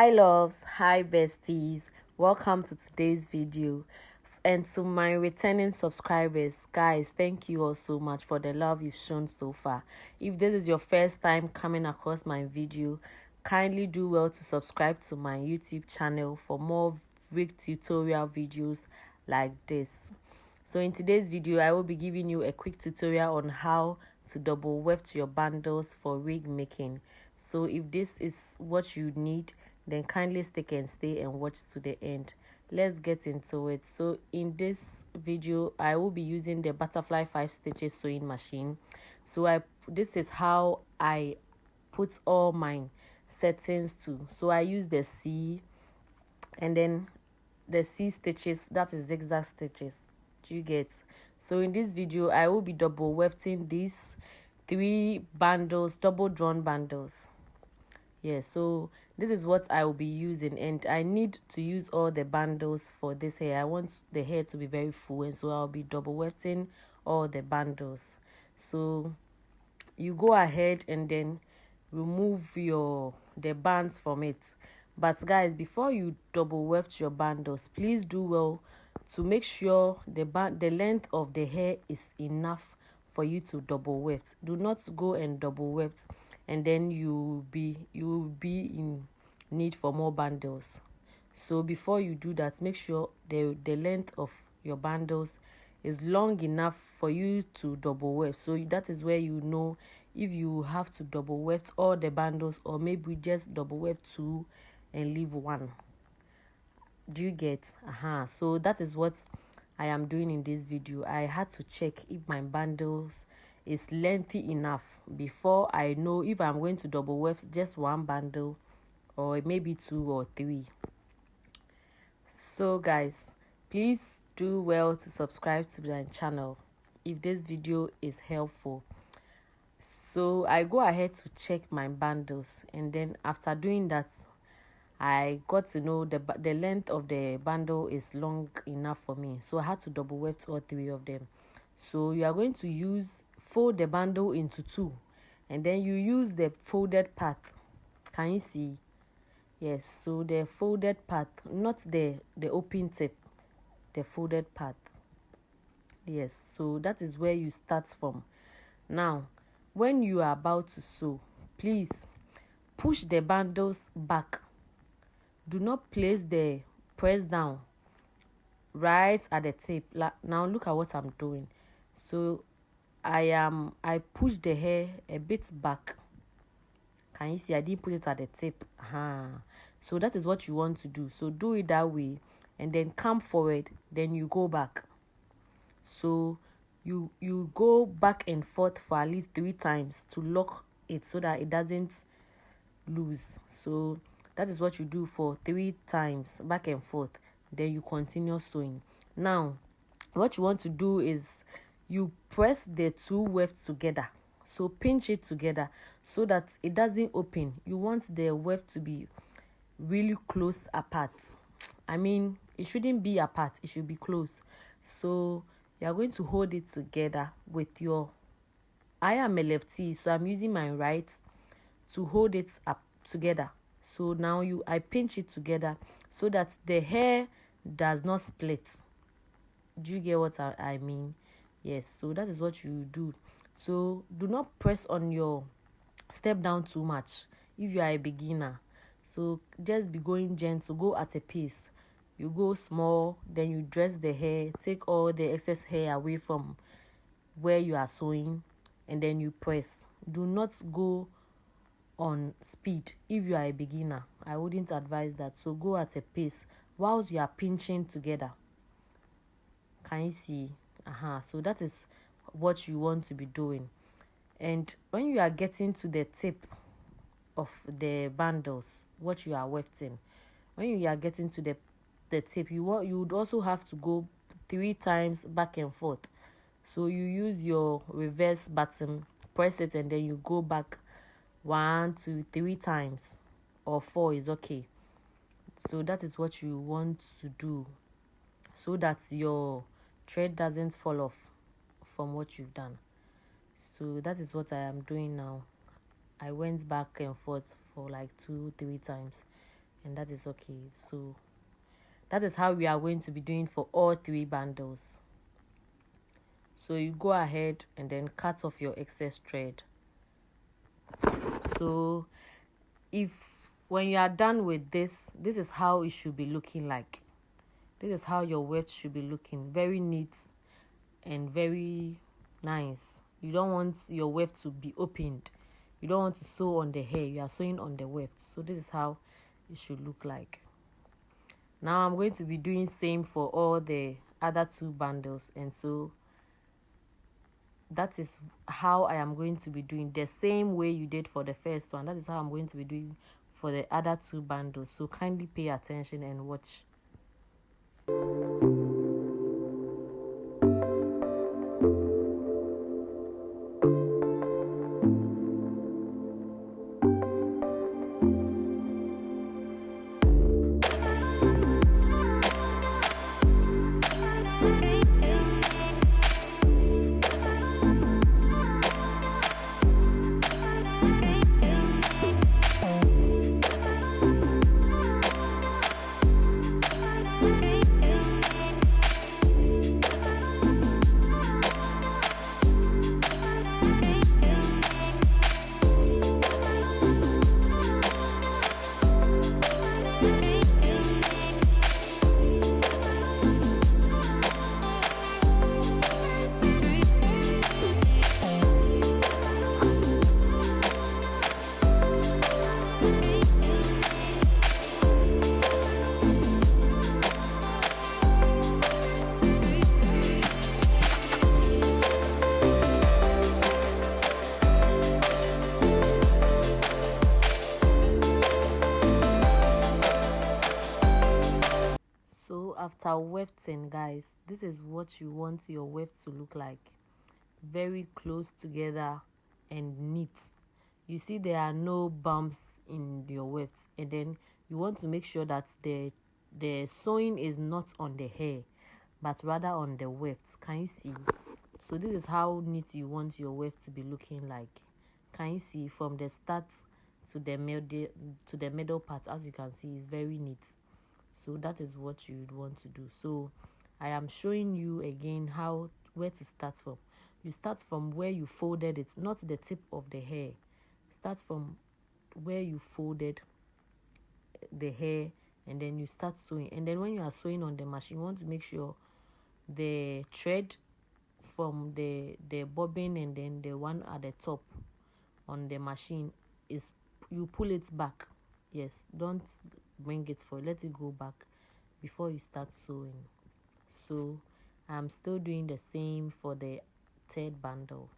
Hi loves, hi besties, welcome to today's video. And to my returning subscribers, guys, thank you all so much for the love you've shown so far. If this is your first time coming across my video, kindly do well to subscribe to my YouTube channel for more wig tutorial videos like this. So in today's video, I will be giving you a quick tutorial on how to double weft your bundles for wig making. So if this is what you need, then kindly stick and stay and watch to the end. Let's get into it. So in this video, I will be using the butterfly 5 stitches sewing machine. So this is how I put all my settings to. So I use the C and then the C stitches, that is zigzag stitches. Do you get? So in this video, I will be double wefting these 3 bundles, double drawn bundles. Yeah, so this is what I will be using, and I need to use all the bundles for this hair. I want the hair to be very full, and so I'll be double wefting all the bundles. So you go ahead and then remove the bands from it. But guys, before you double weft your bundles, please do well to make sure the length of the hair is enough for you to double weft. Do not go and double weft and then you will be in need for more bundles. So before you do that, make sure the length of your bundles is long enough for you to double weft. So that is where you know if you have to double weft all the bundles, or maybe just double weft 2 and leave 1. Do you get? So that is what I am doing in this video. I had to check if my bundles is lengthy enough before I know if I'm going to double weft just 1 bundle or maybe 2 or 3. So guys, please do well to subscribe to my channel if this video is helpful. So I go ahead to check my bundles, and then after doing that, I got to know the length of the bundle is long enough for me. So I had to double weft all 3 of them. So you are going to fold the bundle into 2, and then you use the folded part. Can you see? Yes, so the folded part, not the open tip, the folded part. Yes, so that is where you start from. Now when you are about to sew, please push the bundles back. Do not place the press down right at the tip. Now look at what I'm doing. So I push the hair a bit back. Can you see? I didn't put it at the tip. So that is what you want to do. So do it that way, and then come forward, then you go back. So you go back and forth for at least 3 times to lock it so that it doesn't loose. So that is what you do for 3 times, back and forth. Then you continue sewing. Now what you want to do is you press the 2 wefts together. So pinch it together so that it doesn't open. You want the weft to be really close apart. I mean, it shouldn't be apart, it should be close. So you are going to hold it together with your, I am a lefty, so I'm using my right to hold it up together. So now I pinch it together so that the hair does not split. Do you get what I mean? Yes, so that is what you do. So do not press on your step down too much if you are a beginner. So just be going gentle, go at a pace. You go small, then you dress the hair, take all the excess hair away from where you are sewing, and then you press. Do not go on speed if you are a beginner. I wouldn't advise that. So go at a pace whilst you are pinching together. Can you see? So that is what you want to be doing. And when you are getting to the tip of the bundles, what you are wefting, when you are getting to the tip, you would also have to go 3 times back and forth. So you use your reverse button, press it, and then you go back 1, 2, 3 times, or 4 is okay. So that is what you want to do so that your thread doesn't fall off from what you've done. So that is what I am doing now. I went back and forth for like 2-3 times. and that is okay. So that is how we are going to be doing for all 3 bundles. So you go ahead and then cut off your excess thread. So if when you are done with this is how it should be looking like. This is how your weft should be looking. Very neat and very nice. You don't want your weft to be opened. You don't want to sew on the hair. You are sewing on the weft. So this is how it should look like. Now I'm going to be doing same for all the other 2 bundles, and so that is how I am going to be doing the same way you did for the first one. That is how I'm going to be doing for the other 2 bundles. So kindly pay attention and watch. After wefting, guys, this is what you want your weft to look like. Very close together and neat. You see there are no bumps in your weft, and then you want to make sure that the sewing is not on the hair but rather on the weft. Can you see? So this is how neat you want your weft to be looking like. Can you see from the start to the middle part? As you can see, it's very neat. So that is what you would want to do. So I am showing you again where to start from. You start from where you folded it, not the tip of the hair. Start from where you folded the hair, and then you start sewing. And then when you are sewing on the machine, you want to make sure the thread from the bobbin and then the one at the top on the machine is, you pull it back. Yes, don't bring it forward, let it go back before you start sewing. So I'm still doing the same for the 3rd bundle.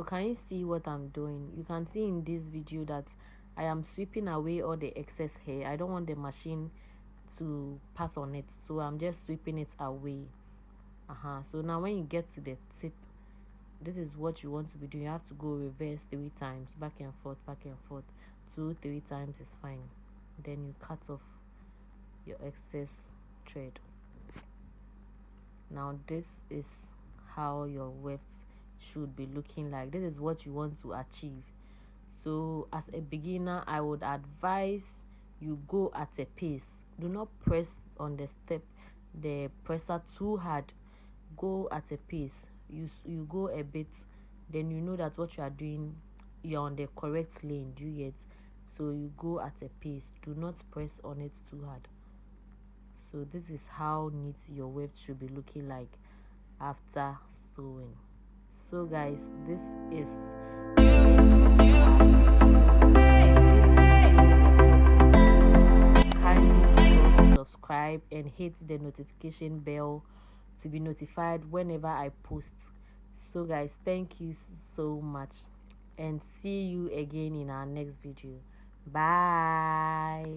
Can you see what I'm doing? You can see in this video that I am sweeping away all the excess hair. I don't want the machine to pass on it, so I'm just sweeping it away. So now when you get to the tip, this is what you want to be doing. You have to go reverse 3 times, back and forth, 2-3 times is fine. Then you cut off your excess thread. Now this is how your weft should be looking like. This is what you want to achieve. So as a beginner, I would advise you go at a pace. Do not press on the presser too hard. Go at a pace. You go a bit, then you know that what you are doing, you're on the correct lane. Do you get? So you go at a pace. Do not press on it too hard. So this is how neat your weft should be looking like after sewing. So guys, this is kindly subscribe and hit the notification bell to be notified whenever I post. So guys, thank you so much. and see you again in our next video. Bye.